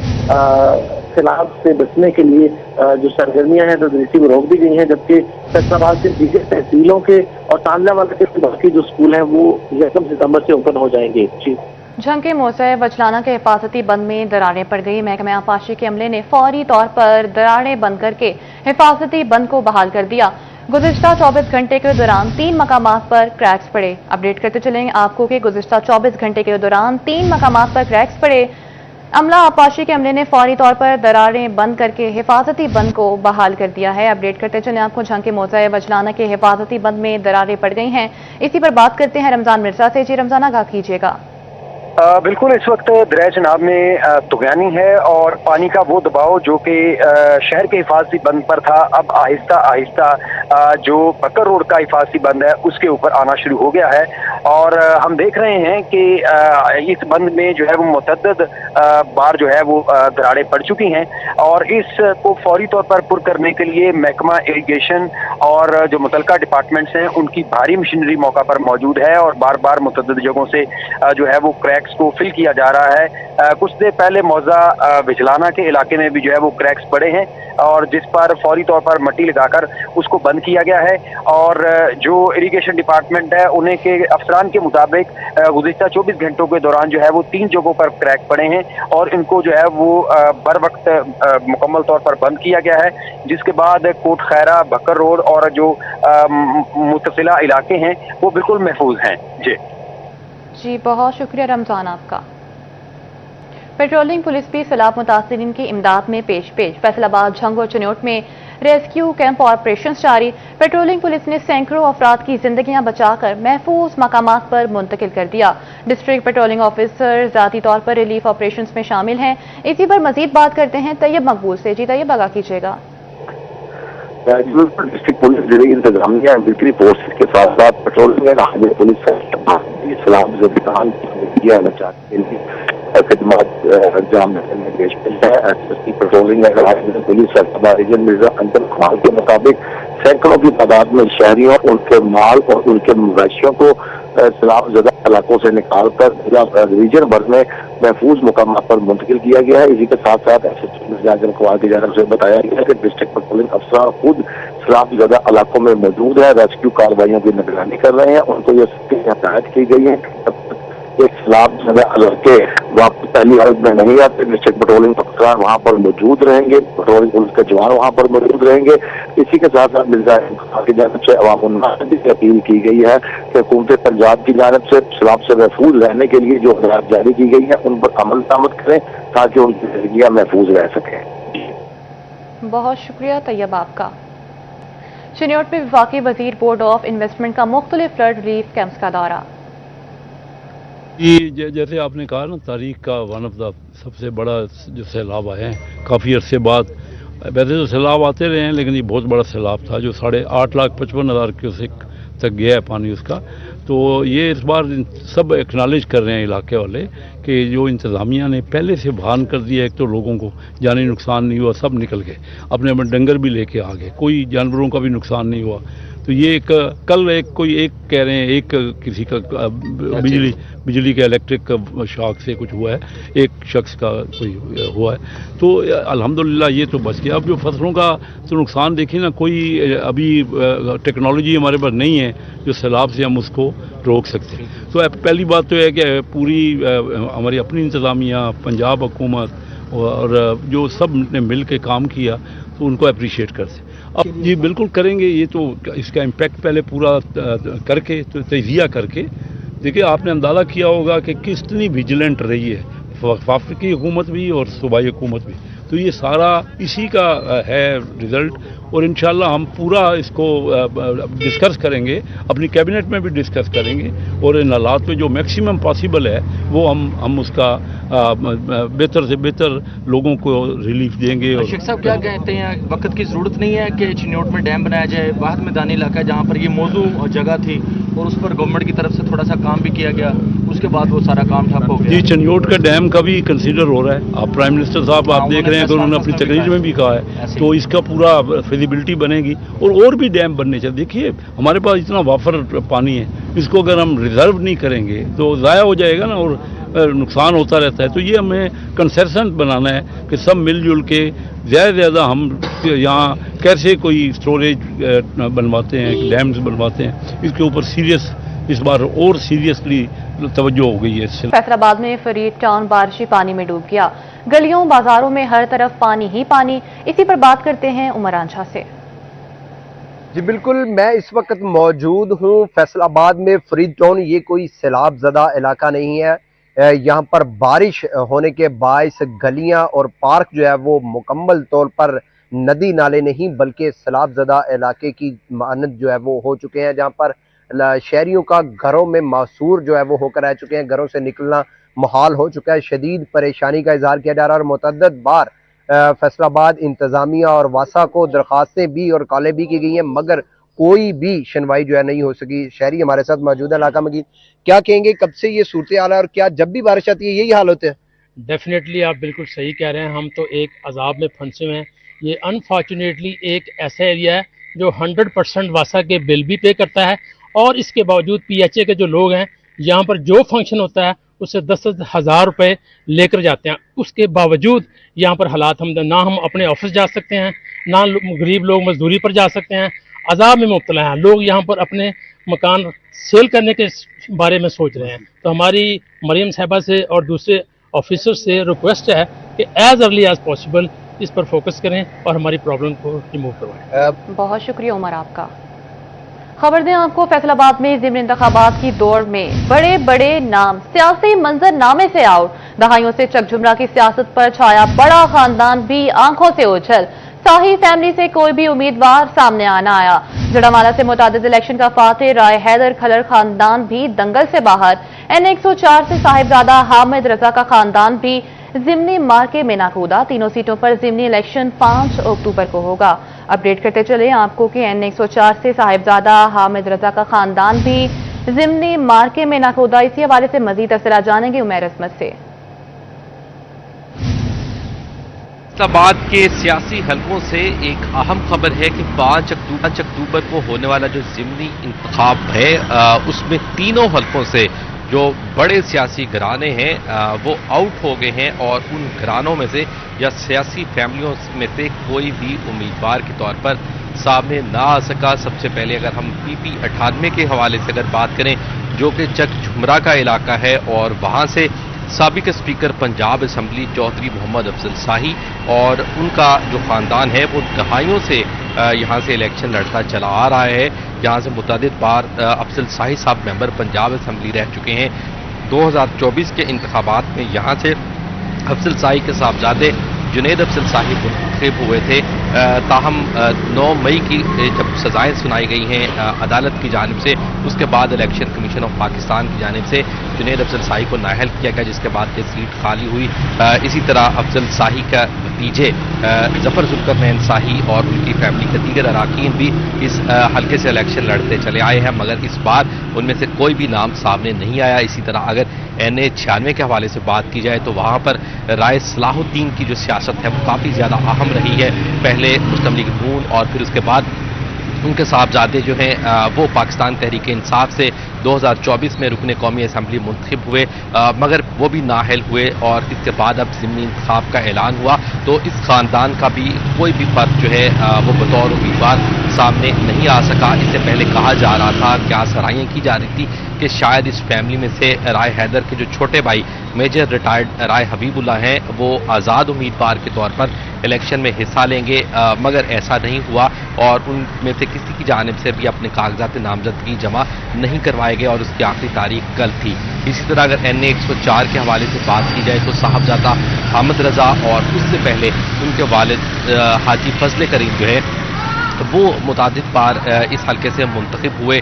सैलाब से बचने के लिए जो सरगर्मियाँ हैं तदरीसी वो रोक दी गई हैं। जबकि फैसलाबाद के दीगर तहसीलों के और तांजावाला के बाकी जो स्कूल हैं वो 1 सितंबर से ओपन हो जाएंगे। जी, झंग के मोसे वजलाना के हिफाजती बंद में दरारें पड़ गई। महकमा आबपाशी के अमले ने फौरी तौर पर दरारें बंद करके हिफाजती बंद को बहाल कर दिया। गुज़िश्ता 24 घंटे के दौरान 3 मकामात पर क्रैक्स पड़े। अपडेट करते चलेंगे आपको कि गुज़िश्ता 24 घंटे के दौरान 3 मकामात पर क्रैक्स पड़े। अमला आबपाशी के अमले ने फौरी तौर पर दरारें बंद करके हिफाजती बंद को बहाल कर दिया है। अपडेट करते चलें आपको झंग के मोज़े वजलाना के हिफाजती बंद में दरारें पड़ गई हैं। इसी पर बात करते हैं रमजान मिर्जा से। जी रमजान, आगाह कीजिएगा। बिल्कुल, इस वक्त दरिया चनाब में तुगयानी है और पानी का वो दबाव जो कि शहर के हिफाजती बंद पर था, अब आहिस्ता आहिस्ता जो बकर रोड का हिफाजती बंद है उसके ऊपर आना शुरू हो गया है। और हम देख रहे हैं कि इस बंद में जो है वो मुतअद्दिद बार जो है वो दरारें पड़ चुकी हैं और इसको फौरी तौर पर पुर करने के लिए महकमा इरिगेशन और जो मुतलका डिपार्टमेंट्स हैं उनकी भारी मशीनरी मौका पर मौजूद है और बार बार मुतअद्दिद जगहों से जो है वो क्रैक्स को फिल किया जा रहा है। कुछ देर पहले मौजा विजलाना के इलाके में भी जो है वो क्रैक्स पड़े हैं और जिस पर फौरी तौर पर मट्टी लगाकर उसको बंद किया गया है। और जो इरिगेशन डिपार्टमेंट है उन्हें के अफसरान के मुताबिक गुज़िश्ता 24 घंटों के दौरान जो है वो 3 जगहों पर क्रैक पड़े हैं और इनको जो है वो बर वक्त मुकम्मल तौर पर बंद किया गया है, जिसके बाद कोट खैरा, बकर रोड और जो मुतसिला इलाके हैं वो बिल्कुल महफूज हैं। जी, बहुत शुक्रिया रमजान आपका। पेट्रोलिंग पुलिस भी सैलाब मुतासरीन की इमदाद में पेश। फैसलाबाद, झंग और चनोट में रेस्क्यू कैंप ऑपरेशन जारी। पेट्रोलिंग पुलिस ने सैकड़ों अफराद की जिंदगियां बचाकर महफूज मकामात पर मुंतकिल कर दिया। डिस्ट्रिक्ट पेट्रोलिंग ऑफिसर ज़ाती तौर पर रिलीफ ऑपरेशन में शामिल हैं। इसी पर मजीद बात करते हैं तैयब मकबूल से। जी तैयब, आगाह कीजिएगा। डिस्ट्रिक्ट पुलिस जिले इंतजामिया मिलिट्री फोर्सेज के साथ साथ पेट्रोलिंग एंड हाईवे पुलिस सैलाब ज़ब्तान के लिए खिदमत अंजाम देने पेश है। SSP patrolling and highway police Faisalabad region Mirza Antar Kamal के मुताबिक सैकड़ों की तादाद में शहरियों, उनके माल और उनके मवेशियों को सैलाब ज़दा इलाकों से निकाल कर रीजन भर में महफूज मुकामात पर मुंतकिल किया गया है। इसी के साथ साथ एसएसपी मिर्जा अंतर कमाल की जानब से बताया गया है कि डिस्ट्रिक्ट पेट्रोलिंग अफसर खुद सैलाब ज़दा इलाकों में मौजूद है, रेस्क्यू कार्रवाइयों की निगरानी कर रहे हैं। उनको ये हिदायत की गई है कि सैलाब ज़दा इलाके वापस पहली हालत में नहीं आते। डिस्ट्रिक्ट पेट्रोलिंग अफसर वहाँ पर मौजूद रहेंगे, पेट्रोलिंग पुलिस के जवान वहाँ पर मौजूद रहेंगे। इसी के साथ साथ मिर्जा की जानब से अवाम से अपील की गई है कि हुकूमत पंजाब की जानब से सैलाब से महफूज रहने के लिए जो हदायत जारी की गई है उन पर अमल दरामद करें ताकि उनकी जिंदगियाँ महफूज रह सकें। बहुत शुक्रिया तैयब आपका। चिन्योट में वफाकी वजीर बोर्ड ऑफ इन्वेस्टमेंट का मुख्तलिफ फ्लड रिलीफ कैंप्स का दौरा। ये जैसे आपने कहा ना, तारीख का वन ऑफ द सबसे बड़ा जो सैलाब आए हैं काफ़ी अरसे बाद। वैसे तो सैलाब आते रहे हैं लेकिन ये बहुत बड़ा सैलाब था जो 8,55,000 क्यूसेक तक गया है पानी उसका। तो ये इस बार सब एक्नॉलेज कर रहे हैं इलाके वाले कि जो इंतज़ामिया ने पहले से वार्न कर दिया, एक तो लोगों को जानी नुकसान नहीं हुआ, सब निकल गए, अपने अपने डंगर भी लेके आ गए, कोई जानवरों का भी नुकसान नहीं हुआ। तो ये एक कल एक कोई एक कह रहे हैं एक किसी का बिजली के इलेक्ट्रिक शॉक से कुछ हुआ है, एक शख्स का कोई हुआ है, तो अल्हम्दुलिल्लाह ये तो बच गया। अब जो फसलों का तो नुकसान देखिए ना, कोई अभी टेक्नोलॉजी हमारे पास नहीं है जो सैलाब से हम उसको रोक सकते हैं। तो पहली बात तो है कि पूरी हमारी अपनी इंतज़ामिया, पंजाब हुकूमत और जो सब ने मिल के काम किया, तो उनको अप्रिशिएट करते। अब जी बिल्कुल करेंगे, ये तो इसका इम्पैक्ट पहले पूरा करके तो तजिया करके देखिए। आपने अंदाज़ा किया होगा कि कितनी विजिलेंट रही है वफाकी हुकूमत भी और सूबाई हुकूमत भी, तो ये सारा इसी का है रिज़ल्ट। और इंशाल्लाह हम पूरा इसको डिस्कस करेंगे, अपनी कैबिनेट में भी डिस्कस करेंगे, और इन हालात में जो मैक्सिमम पॉसिबल है वो हम उसका बेहतर से बेहतर लोगों को रिलीफ देंगे। और शेख साहब क्या कहते हैं, वक्त की ज़रूरत नहीं है कि चिन्योट में डैम बनाया जाए? वाहद मैदानी इलाका है जहाँ पर ये मौजू जगह थी और उस पर गवर्नमेंट की तरफ से थोड़ा सा काम भी किया गया, उसके बाद वो सारा काम ठप हो गया। जी, चिन्योट का डैम का भी कंसीडर हो रहा है। आप प्राइम मिनिस्टर साहब आप देख रहे हैं कि उन्होंने अपनी तकरीर में भी कहा है, तो इसका पूरा फिजिबिलिटी बनेगी और भी डैम बनने चाहिए। देखिए हमारे पास इतना वाफर पानी है, इसको अगर हम रिजर्व नहीं करेंगे तो ज़ाया हो जाएगा ना, और नुकसान होता रहता है। तो ये हमें कंसेशन बनाना है कि सब मिलजुल के ज़्यादा से ज़्यादा हम यहाँ कैसे कोई स्टोरेज बनवाते हैं, डैम्स बनवाते हैं, इसके ऊपर सीरियस इस बार और सीरियसली तवज्जो हो गई है। फैसलाबाद में फरीद टाउन बारिशी पानी में डूब गया, गलियों बाजारों में हर तरफ पानी ही पानी। इसी पर बात करते हैं उमर आंझा से। जी बिल्कुल, मैं इस वक्त मौजूद हूँ फैसलाबाद में फरीद टाउन। ये कोई सैलाब ज़दा इलाका नहीं है। यहाँ पर बारिश होने के बायस गलियाँ और पार्क जो है वो मुकम्मल तौर पर नदी नाले नहीं बल्कि सैलाब ज़दा इलाके की मानद जो है वो हो चुके हैं, जहाँ पर शहरियों का घरों में मासूर जो है वो होकर रह चुके हैं। घरों से निकलना मुहाल हो चुका है। शदीद परेशानी का इजहार किया जा रहा है और मुतअद्दिद बार फैसलाबाद इंतज़ामिया और वासा को दरख्वास्तें भी और कॉलें भी की गई हैं, मगर कोई भी सुनवाई जो है नहीं हो सकी। शहरी हमारे साथ मौजूद है। इलाका मजीद, क्या कहेंगे, कब से ये सूरत हाल है और क्या जब भी बारिश आती है यही हाल होते हैं? डेफिनेटली आप बिल्कुल सही कह रहे हैं। हम तो एक अजाब में फंसे हुए हैं। ये अनफॉर्चुनेटली एक ऐसा एरिया है जो 100% वासा के बिल भी पे करता है, और इसके बावजूद PHA के जो लोग हैं यहाँ पर जो फंक्शन होता है उससे 10 हज़ार रुपये लेकर जाते हैं। उसके बावजूद यहाँ पर हालात ना हम अपने ऑफिस जा सकते हैं, ना गरीब लोग मजदूरी पर जा सकते हैं, अजाब में मुब्तला हैं। लोग यहाँ पर अपने मकान सेल करने के बारे में सोच रहे हैं। तो हमारी मरीम साहिबा से और दूसरे ऑफिसर से रिक्वेस्ट है कि एज अर्ली एज पॉसिबल इस पर फोकस करें और हमारी प्रॉब्लम को रिमूव करवाएं। बहुत शुक्रिया उमर आपका। खबर दें आपको, फैसलाबाद में ज़िमनी इंतखाबात की दौड़ में बड़े बड़े नाम सियासी मंजरनामे से आउट। दहाइयों से चकझुमरा की सियासत पर छाया बड़ा खानदान भी आंखों से ओझल। शाही फैमिली से कोई भी उम्मीदवार सामने आना आया। जड़ामाला से मुतादिद इलेक्शन का फातेह राय हैदर खलर खानदान भी दंगल से बाहर। N104 से साहिबजादा हामिद रजा का खानदान भी ज़िमनी मार्के में नाकूदा। तीनों सीटों पर ज़िमनी इलेक्शन 5 अक्टूबर को होगा। अपडेट करते चले आपको कि N104 से साहिबजादा हामिद रजा का खानदान भी ज़िमनी मार्के में नाकूदा। इसी हवाले से मजीद तफसीलात जानेंगे उमैर अस्मत से। फैसलाबाद के सियासी हलकों से एक अहम खबर है कि 5 अक्टूबर को होने वाला जो ज़िमनी इंतखाब है उसमें तीनों हलकों से जो बड़े सियासी घराने हैं वो आउट हो गए हैं, और उन घरानों में से या सियासी फैमिलियों में से कोई भी उम्मीदवार के तौर पर सामने ना आ सका। सबसे पहले अगर हम PP 98 के हवाले से अगर बात करें, जो कि चकझुमरा का इलाका है, और वहाँ से साबिक स्पीकर पंजाब असम्बली चौधरी मोहम्मद अफजल शाही और उनका जो ख़ानदान है वो दहाइयों से यहाँ से इलेक्शन लड़ता चला आ रहा है। यहाँ से मुतअद्दिद बार अफजल शाही साहब मेंबर पंजाब असम्बली रह चुके हैं। 2024 के इंतखाबात में यहाँ से अफजल शाही के साहबजादे जुनैद अफजल शाही मुंतखब हुए थे। ताहम 9 मई की जब सजाएं सुनाई गई हैं अदालत की जानिब से, उसके बाद इलेक्शन कमीशन ऑफ पाकिस्तान की जानिब से जुनैद अफजल शाही को नाअहल किया गया, जिसके बाद ये सीट खाली हुई। इसी तरह अफजल शाही का भतीजे जफर जुल्करनैन शाही और उनकी फैमिली के दीगर अराकीन भी इस हल्के से इलेक्शन लड़ते चले आए हैं, मगर इस बार उनमें से कोई भी नाम सामने नहीं आया। इसी तरह अगर NA 96 के हवाले से बात की जाए तो वहाँ पर राय सलाहुद्दीन की जो सियासत है वो काफ़ी ज़्यादा अहम रही है। पहले मुस्लिम लीग नून और फिर उसके बाद ان کے صاحبزادے جو ہیں وہ پاکستان تحریک انصاف سے 2024 میں رکن قومی اسمبلی منتخب ہوئے، مگر وہ بھی نااہل ہوئے اور اس کے بعد اب ضمنی انتخاب کا اعلان ہوا تو اس خاندان کا بھی کوئی بھی فرد جو ہے وہ بطور امیدوار سامنے نہیں آ سکا۔ اس سے پہلے کہا جا رہا تھا، کیا سرائیاں کی جا رہی تھی کہ شاید اس فیملی میں سے رائے حیدر کے جو چھوٹے بھائی میجر ریٹائرڈ رائے حبیب اللہ ہیں وہ آزاد امیدوار کے طور پر الیکشن میں حصہ لیں گے، مگر ایسا نہیں ہوا اور ان میں سے کسی کی جانب سے بھی اپنے کاغذات نامزدگی جمع نہیں کروائے گئے اور اس کی آخری تاریخ کل تھی۔ اسی طرح اگر NA 104 کے حوالے سے بات کی جائے تو صاحبزادہ حامد رضا اور اس سے پہلے ان کے والد حاجی فضل کریم جو ہے وہ متعدد بار اس حلقے سے منتخب ہوئے۔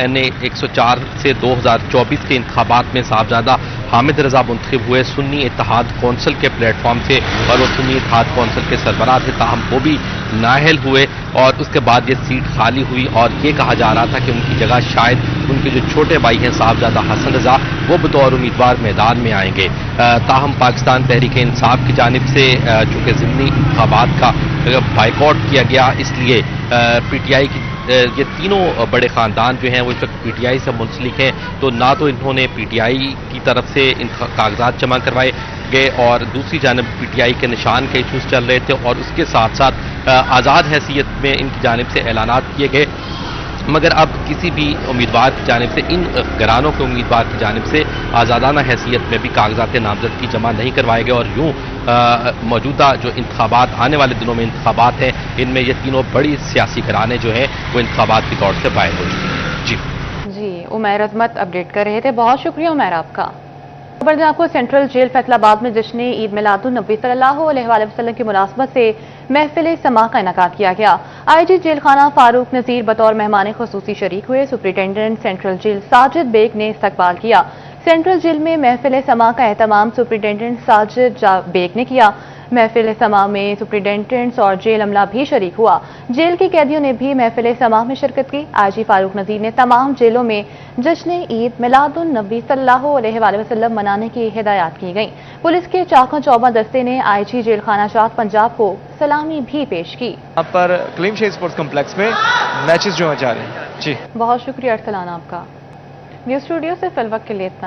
NA 104 سے 2024 کے انتخابات میں صاحبزادہ حامد رضا منتخب ہوئے سنی اتحاد کونسل کے پلیٹ فارم سے اور وہ سنی اتحاد کونسل کے سربراہ تھے، تاہم وہ بھی نااہل ہوئے اور اس کے بعد یہ سیٹ خالی ہوئی اور یہ کہا جا رہا تھا کہ ان کی جگہ شاید ان کے جو چھوٹے بھائی ہیں صاحبزادہ حسن رضا وہ بطور امیدوار میدان میں آئیں گے۔ تاہم پاکستان تحریک انصاف کی جانب سے چونکہ ضمنی انتخابات کا بائیکاٹ کیا گیا، اس لیے PTI کی یہ تینوں بڑے خاندان جو ہیں وہ اس وقت PTI سے منسلک ہیں، تو نہ تو انہوں نے PTI کی طرف سے ان کاغذات جمع کروائے گئے اور دوسری جانب PTI کے نشان کے ایشوز چل رہے تھے اور اس کے ساتھ ساتھ آزاد حیثیت میں ان کی جانب سے اعلانات کیے گئے، مگر اب کسی بھی امیدوار کی جانب سے ان گھرانوں کے امیدوار کی جانب سے آزادانہ حیثیت میں بھی کاغذات نامزدگی جمع نہیں کروائے گئے اور یوں موجودہ جو انتخابات آنے والے دنوں میں انتخابات ہیں ان میں یہ تینوں بڑی سیاسی گھرانے جو ہیں وہ انتخابات کی دوڑ سے باہر ہو چکے ہیں۔ جی عمیر عظمت اپڈیٹ کر رہے تھے، بہت شکریہ عمیر آپ کا۔ خبر دیں آپ کو، سینٹرل جیل فیصل آباد میں جشن عید میلاد النبی صلی اللہ علیہ وآلہ وسلم کی مناسبت سے محفل سماع کا انعقاد کیا گیا۔ IG جیل خانہ فاروق نذیر بطور مہمان خصوصی شریک ہوئے۔ Superintendent central jail Sajid Baig نے استقبال کیا۔ سینٹرل جیل میں محفل سماع کا اہتمام سپرنٹینڈنٹ ساجد بیگ نے کیا۔ محفل سماع میں سپرنٹینڈنٹس اور جیل عملہ بھی شریک ہوا۔ جیل کے قیدیوں نے بھی محفل سماع میں شرکت کی۔ IG فاروق نذیر نے تمام جیلوں میں جشن عید میلاد النبی صلی اللہ علیہ وآلہ وسلم منانے کی ہدایات کی گئیں۔ پولیس کے چاقوں چوبہ دستے نے IG جیل خانہ شاد پنجاب کو سلامی بھی پیش کی۔ یہاں پر کلیم شیخ اسپورٹس کمپلیکس میں میچز جو ہیں جا رہے ہیں۔ جی بہت شکریہ ارسلان آپ کا۔ نیوز اسٹوڈیو سے فی الوقت کے لیے اتنا۔